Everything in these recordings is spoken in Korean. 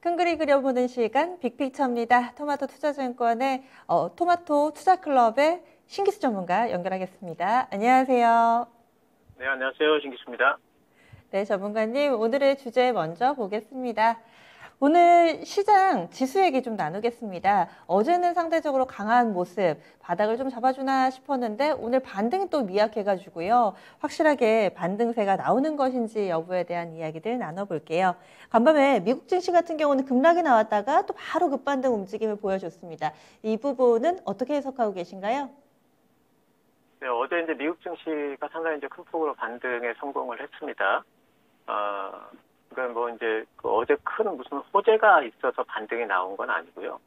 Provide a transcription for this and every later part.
큰 그림 그려보는 시간 빅픽처입니다. 토마토 투자증권의 토마토 투자클럽의 신기수 전문가 연결하겠습니다. 안녕하세요. 네, 안녕하세요. 신기수입니다. 네, 전문가님 오늘의 주제 먼저 보겠습니다. 오늘 시장 지수 얘기 좀 나누겠습니다. 어제는 상대적으로 강한 모습, 바닥을 좀 잡아주나 싶었는데 오늘 반등이 또 미약해가지고요. 확실하게 반등세가 나오는 것인지 여부에 대한 이야기들 나눠볼게요. 간밤에 미국 증시 같은 경우는 급락이 나왔다가 또 바로 급반등 움직임을 보여줬습니다. 이 부분은 어떻게 해석하고 계신가요? 네, 어제 이제 미국 증시가 상당히 이제 큰 폭으로 반등에 성공을 했습니다. 그러니까 뭐 이제 어제 큰 무슨 호재가 있어서 반등이 나온 건 아니고요.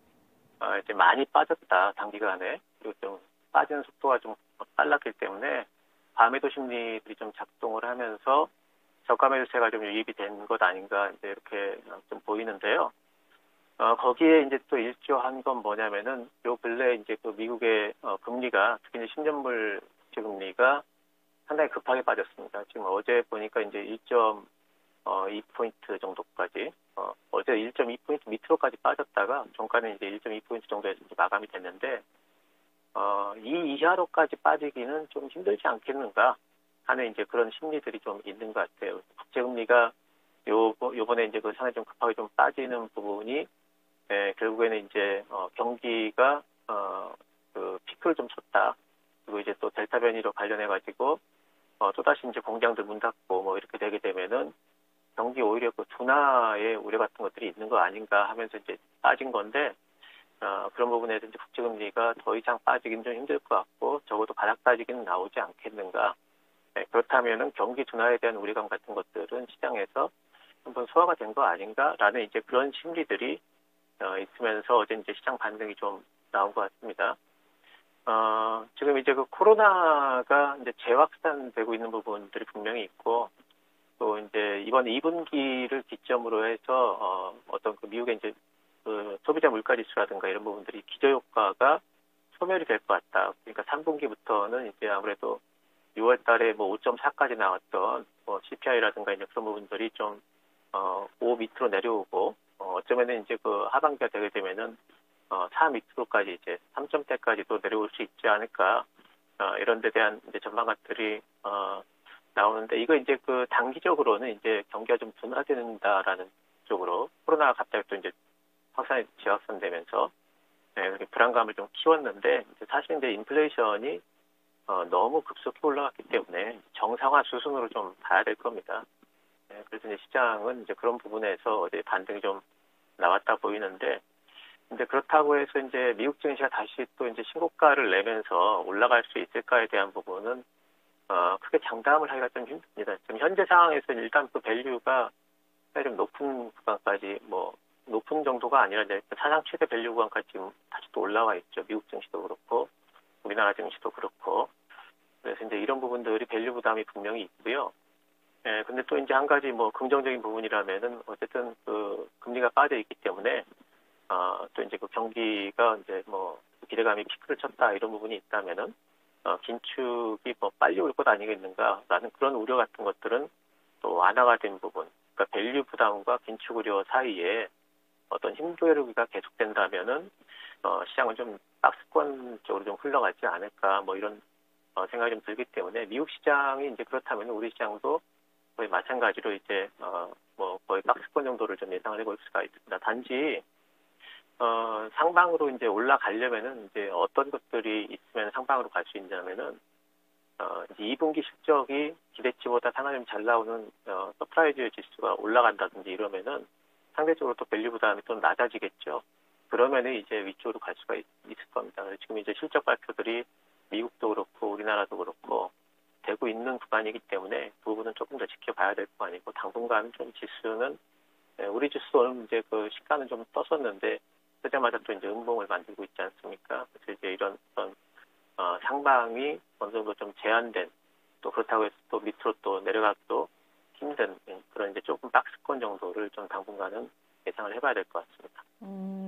이제 많이 빠졌다 단기간에, 그리고 좀 빠지는 속도가 좀 빨랐기 때문에 과매도 심리들이 좀 작동을 하면서 저가 매수세가 좀 유입이 된 것 아닌가 이제 이렇게 좀 보이는데요. 거기에 이제 또 일조한 건 뭐냐면은 요 근래 이제 그 미국의 금리가, 특히 이제 10년물 국채 금리가 상당히 급하게 빠졌습니다. 지금 어제 보니까 이제 1.2포인트 정도까지, 어제 1.2포인트 밑으로까지 빠졌다가 종가는 이제 1.2포인트 정도에서 이제 마감이 됐는데, 이 이하로까지 빠지기는 좀 힘들지 않겠는가 하는 이제 그런 심리들이 좀 있는 것 같아요. 국채 금리가 요번에 이제 그 상당히 좀 급하게 좀 빠지는 부분이, 결국에는 이제 경기가 그 피크를 좀 쳤다. 그리고 이제 또 델타 변이로 관련해 가지고 또다시 이제 공장들 문 닫고 뭐 이렇게 되게 되면은 경기 오히려 그 둔화의 우려 같은 것들이 있는 거 아닌가 하면서 이제 빠진 건데, 그런 부분에서 이제 국채 금리가 더 이상 빠지기는 좀 힘들 것 같고, 적어도 바닥 빠지기는 나오지 않겠는가. 그렇다면은 경기 둔화에 대한 우려감 같은 것들은 시장에서 한번 소화가 된 거 아닌가라는 이제 그런 심리들이 있으면서 어제 이제 시장 반등이 좀 나온 것 같습니다. 지금 이제 그 코로나가 이제 재확산되고 있는 부분들이 분명히 있고, 또 이제 이번 2분기를 기점으로 해서 어떤 그 미국의 이제 그 소비자 물가 지수라든가 이런 부분들이 기저효과가 소멸이 될 것 같다. 그러니까 3분기부터는 이제 아무래도 6월 달에 뭐 5.4까지 나왔던 뭐 CPI라든가 이제 그런 부분들이 좀 5 밑으로 내려오고, 어쩌면은 이제 그 하반기가 되게 되면은 4 밑으로까지 이제 3점대까지도 내려올 수 있지 않을까, 이런 데 대한 이제 전망들이 나오는데, 이거 이제 그 단기적으로는 이제 경기가 좀 둔화된다라는 쪽으로, 코로나가 갑자기 또 이제 재확산되면서 이렇게 불안감을 좀 키웠는데, 이제 사실 이제 인플레이션이 너무 급속히 올라갔기 때문에 정상화 수순으로 좀 봐야 될 겁니다. 그래서 이제 시장은 이제 그런 부분에서 어제 반등이 좀 나왔다 보이는데, 근데 그렇다고 해서 이제 미국 증시가 다시 또 이제 신고가를 내면서 올라갈 수 있을까에 대한 부분은 크게 장담을 하기가 좀 힘듭니다. 지금 현재 상황에서 일단 그 밸류가 좀 높은 구간까지, 뭐 높은 정도가 아니라 이제 사상 최대 밸류 구간까지 지금 다시 또 올라와 있죠. 미국 증시도 그렇고 우리나라 증시도 그렇고. 그래서 이제 이런 부분들이 밸류 부담이 분명히 있고요. 근데 또 이제 한 가지 뭐 긍정적인 부분이라면은 어쨌든 그 금리가 빠져 있기 때문에 또 이제 그 경기가 이제 뭐 기대감이 피크를 쳤다 이런 부분이 있다면은 긴축이 뭐 빨리 올 것 아니겠는가라는 그런 우려 같은 것들은 또 완화가 된 부분. 그러니까 밸류 부담과 긴축 우려 사이에 어떤 힘조류가 계속된다면은 시장은 좀 박스권 쪽으로 좀 흘러가지 않을까, 뭐 이런 생각이 좀 들기 때문에, 미국 시장이 이제 그렇다면 우리 시장도 거의 마찬가지로 이제 뭐 거의 박스권 정도를 좀 예상을 해볼 수가 있습니다. 단지 상방으로 이제 올라가려면은 이제 어떤 것들이 있으면 상방으로 갈 수 있냐면은 이제 2분기 실적이 기대치보다 상당히 좀 잘 나오는 서프라이즈 지수가 올라간다든지 이러면은 상대적으로 또 밸류 부담이 좀 낮아지겠죠. 그러면은 이제 위쪽으로 갈 수가 있을 겁니다. 지금 이제 실적 발표들이 미국도 그렇고 우리나라도 그렇고 되고 있는 구간이기 때문에 그 부분은 조금 더 지켜봐야 될 거 아니고, 당분간 좀 지수는, 우리 지수는 이제 그 시가는 좀 떴었는데 뜨자마자 또 이제 음봉을 만들고 있지 않습니까? 그래서 이제 이런 어떤 상방이 어느 정도 좀 제한된, 또 그렇다고 해서 또 밑으로 또 내려가기도 힘든 그런 이제 조금 박스권 정도를 좀 당분간은 예상을 해봐야 될 것 같습니다.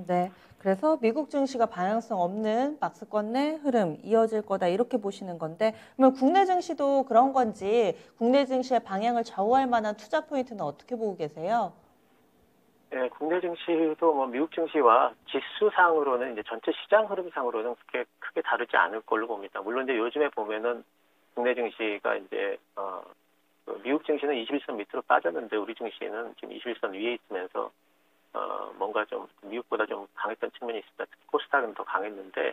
네. 그래서 미국 증시가 방향성 없는 박스권 내 흐름 이어질 거다 이렇게 보시는 건데, 그러면 국내 증시도 그런 건지 국내 증시의 방향을 좌우할 만한 투자 포인트는 어떻게 보고 계세요? 예, 국내 증시도 뭐 미국 증시와 지수상으로는 이제 전체 시장 흐름상으로는 그렇게 크게 다르지 않을 걸로 봅니다. 물론 이제 요즘에 보면은 국내 증시가 이제 그 미국 증시는 21선 밑으로 빠졌는데 우리 증시는 지금 21선 위에 있으면서 뭔가 좀 미국보다 좀 강했던 측면이 있습니다. 특히 코스닥은 더 강했는데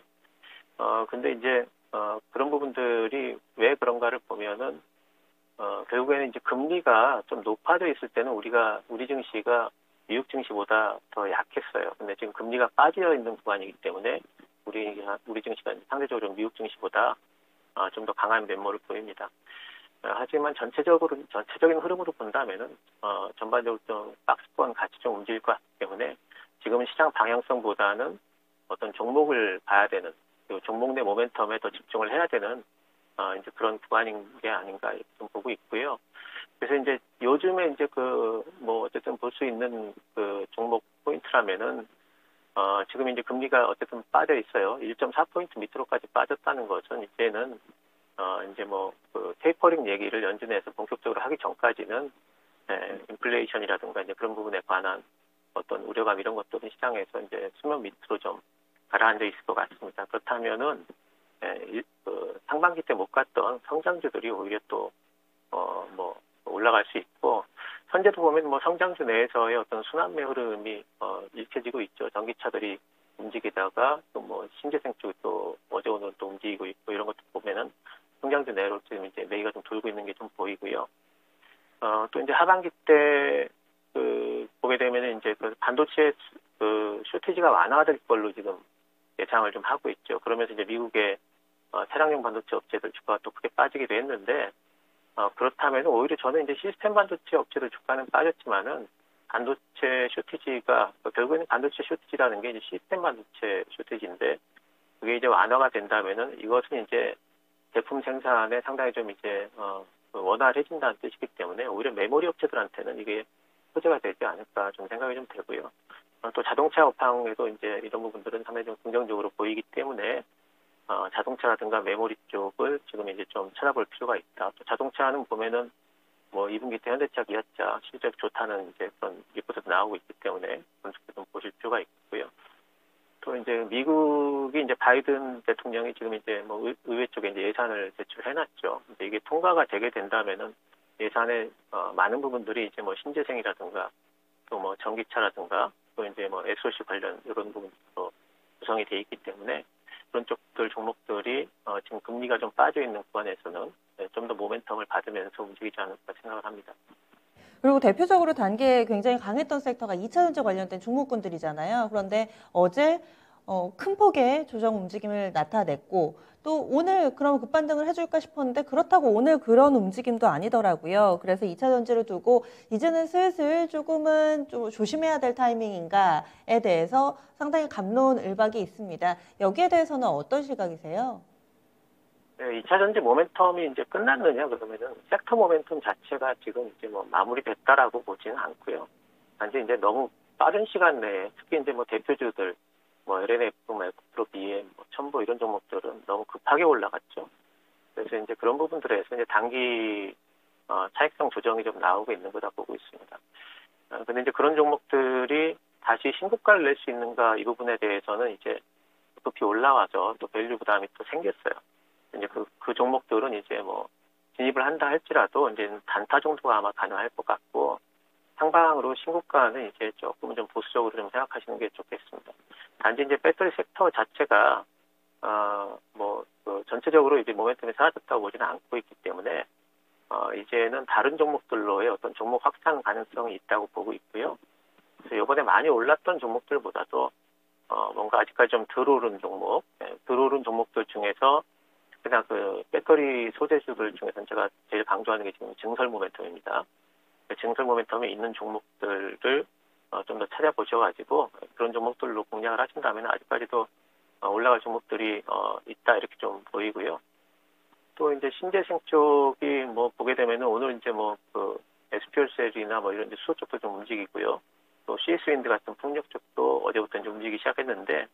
근데 이제 그런 부분들이 왜 그런가를 보면은 결국에는 이제 금리가 좀 높아져 있을 때는 우리 증시가 미국 증시보다 더 약했어요. 근데 지금 금리가 빠져 있는 구간이기 때문에 우리 증시가 상대적으로 미국 증시보다 좀 더 강한 면모를 보입니다. 하지만 전체적인 흐름으로 본다면은 전반적으로 좀 박스권 같이 좀 움직일 것 같기 때문에 지금은 시장 방향성보다는 어떤 종목을 봐야 되는, 그리고 종목 내 모멘텀에 더 집중을 해야 되는 이제 그런 구간인 게 아닌가 이렇게 좀 보고 있고요. 그래서 이제 요즘에 이제 뭐 어쨌든 볼 수 있는 그 종목 포인트라면은 지금 이제 금리가 어쨌든 빠져 있어요. 1.4포인트 밑으로까지 빠졌다는 것은 이제는 이제 뭐 그 테이퍼링 얘기를 연준에서 본격적으로 하기 전까지는 인플레이션이라든가 이제 그런 부분에 관한 어떤 우려감 이런 것들은 시장에서 이제 수면 밑으로 좀 가라앉아 있을 것 같습니다. 그렇다면은 상반기 때 못 갔던 성장주들이 오히려 또 뭐 올라갈 수 있고, 현재도 보면 뭐 성장주 내에서의 어떤 순환매 흐름이 읽혀지고 있죠. 전기차들이 움직이다가 또 뭐 신재생 쪽 또 어제 오늘 또 움직이고 있고, 이런 것도 보면은 성장주 내로 지금 이제 매기가 좀 돌고 있는 게 좀 보이고요. 또 이제 하반기 때 보게 되면은 이제 그 반도체 쇼티지가 완화될 걸로 지금 예상을 좀 하고 있죠. 그러면서 이제 미국의 차량용 반도체 업체들 주가가 또 크게 빠지기도 했는데, 그렇다면 오히려 저는 이제 시스템 반도체 업체들 주가는 빠졌지만은 반도체 쇼티지가, 결국에는 반도체 쇼티지라는 게 이제 시스템 반도체 쇼티지인데, 그게 이제 완화가 된다면은 이것은 이제 제품 생산에 상당히 좀 이제 원활해진다는 뜻이기 때문에 오히려 메모리 업체들한테는 이게 호재가 되지 않을까 좀 생각이 좀 들고요. 또 자동차 업황에도 이제 이런 부분들은 상당히 좀 긍정적으로 보이기 때문에 자동차라든가 메모리 쪽을 지금 이제 좀 찾아볼 필요가 있다. 또 자동차는 보면은 뭐 2분기 때 현대차, 기아차 실적 좋다는 이제 그런 리포트도 나오고 있기 때문에 그런 쪽도 좀 보실 필요가 있고요. 또 이제 미국이 이제 바이든 대통령이 지금 이제 뭐 의회 쪽에 이제 예산을 제출해놨죠. 근데 이게 통과가 되게 된다면은 예산의 많은 부분들이 이제 뭐 신재생이라든가 또 뭐 전기차라든가 또 이제 뭐 SOC 관련 이런 부분도 구성이 돼 있기 때문에 그런 쪽들 종목들이 지금 금리가 좀 빠져 있는 구간에서는 좀 더 모멘텀을 받으면서 움직이지 않을까 생각을 합니다. 그리고 대표적으로 단기에 굉장히 강했던 섹터가 2차전지 관련된 종목군들이잖아요. 그런데 어제 큰 폭의 조정 움직임을 나타냈고, 또 오늘 그럼 급반등을 해줄까 싶었는데 그렇다고 오늘 그런 움직임도 아니더라고요. 그래서 2차전지를 두고 이제는 슬슬 조금은 좀 조심해야 될 타이밍인가에 대해서 상당히 갑론을박이 있습니다. 여기에 대해서는 어떤 시각이세요? 네, 2차 전지 모멘텀이 이제 끝났느냐 그러면은 섹터 모멘텀 자체가 지금 이제 뭐 마무리됐다라고 보지는 않고요. 단지 이제 너무 빠른 시간 내에 특히 이제 뭐 대표주들 뭐 LNF, 마이크로 BM, 뭐 첨보 이런 종목들은 너무 급하게 올라갔죠. 그래서 이제 그런 부분들에서 이제 단기 차익성 조정이 좀 나오고 있는 거다 보고 있습니다. 근데 이제 그런 종목들이 다시 신고가를 낼 수 있는가 이 부분에 대해서는 이제 급히 올라와서 또 밸류 부담이 또 생겼어요. 이제 그 종목들은 이제 뭐 진입을 한다 할지라도 이제 단타 정도가 아마 가능할 것 같고, 상방으로 신고가는 이제 조금 좀 보수적으로 좀 생각하시는 게 좋겠습니다. 단지 이제 배터리 섹터 자체가 전체적으로 이제 모멘텀이 사라졌다고 보지는 않고 있기 때문에 이제는 다른 종목들로의 어떤 종목 확산 가능성이 있다고 보고 있고요. 그래서 이번에 많이 올랐던 종목들보다도 뭔가 아직까지 좀 덜 오른 종목, 덜 오른 종목들 중에서 그냥 그 배터리 소재주들 중에서는 제가 제일 강조하는 게 지금 증설 모멘텀입니다. 증설 모멘텀에 있는 종목들을 좀 더 찾아보셔가지고 그런 종목들로 공략을 하신다면 아직까지도 올라갈 종목들이 있다 이렇게 좀 보이고요. 또 이제 신재생 쪽이 뭐 보게 되면은 오늘 이제 뭐 그 SPL셀이나 뭐 이런 이제 수소 쪽도 좀 움직이고요. 또 CS윈드 같은 풍력 쪽도 어제부터 이제 움직이기 시작했는데,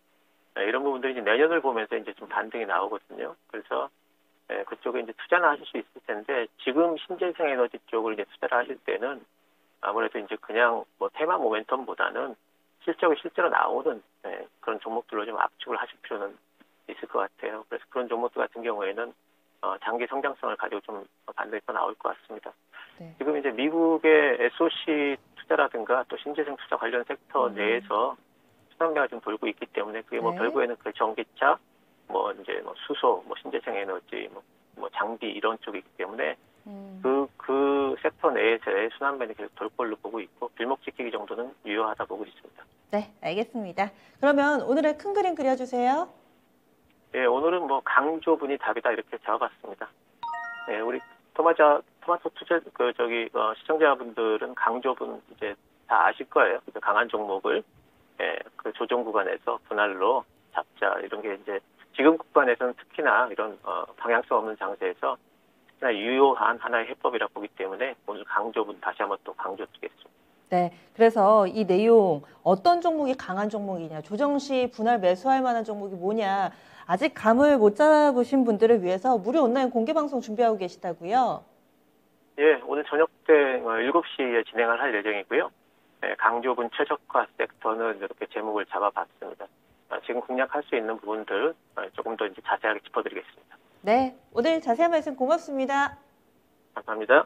이런 부분들이 이제 내년을 보면서 이제 좀 반등이 나오거든요. 그래서 그쪽에 이제 투자는 하실 수 있을 텐데, 지금 신재생 에너지 쪽을 이제 투자를 하실 때는 아무래도 이제 그냥 뭐 테마 모멘텀보다는 실제로 나오는 그런 종목들로 좀 압축을 하실 필요는 있을 것 같아요. 그래서 그런 종목들 같은 경우에는 장기 성장성을 가지고 좀 반등이 더 나올 것 같습니다. 네. 지금 이제 미국의 SOC 투자라든가 또 신재생 투자 관련 섹터 내에서 수남매가 좀 돌고 있기 때문에 그게 뭐 네. 결국에는 그 전기차, 뭐 이제 뭐 수소, 뭐 신재생 에너지, 뭐 장비 이런 쪽이기 때문에 그 섹터 내에서의 순환매는 계속 돌 걸로 보고 있고 길목 지키기 정도는 유효하다 보고 있습니다. 네, 알겠습니다. 그러면 오늘의 큰 그림 그려주세요. 예, 오늘은 뭐 강조분이 답이다 이렇게 잡아봤습니다. 네, 우리 토마토 투자 시청자분들은 강조분 이제 다 아실 거예요. 그 강한 종목을 그 조정 구간에서 분할로 잡자 이런 게 이제 지금 구간에서는 특히나 이런 방향성 없는 장세에서 특히나 유효한 하나의 해법이라 보기 때문에 오늘 강조분 다시 한번 또 강조드리겠습니다. 네, 그래서 이 내용 어떤 종목이 강한 종목이냐, 조정 시 분할 매수할 만한 종목이 뭐냐, 아직 감을 못 잡으신 분들을 위해서 무료 온라인 공개 방송 준비하고 계시다고요? 예, 오늘 저녁 때 7시에 진행을 할 예정이고요. 강조분 최저가 섹터는 이렇게 제목을 잡아봤습니다. 지금 공략할 수 있는 부분들 조금 더 이제 자세하게 짚어드리겠습니다. 네, 오늘 자세한 말씀 고맙습니다. 감사합니다.